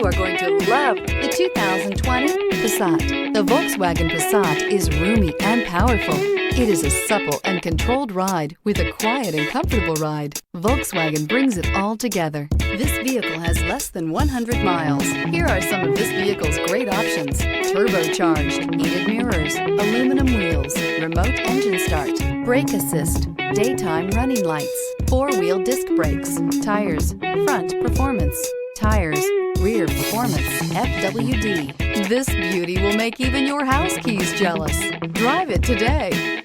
You are going to love the 2020 Passat. The Volkswagen Passat is roomy and powerful. It is a supple and controlled ride with a quiet and comfortable ride. Volkswagen brings it all together. This vehicle has less than 100 miles. Here are some of this vehicle's great options: turbocharged, heated mirrors, aluminum wheels, remote engine start, brake assist, daytime running lights, four-wheel disc brakes, tires, front performance, tires, rear performance, FWD. This beauty will make even your house keys jealous. Drive it today.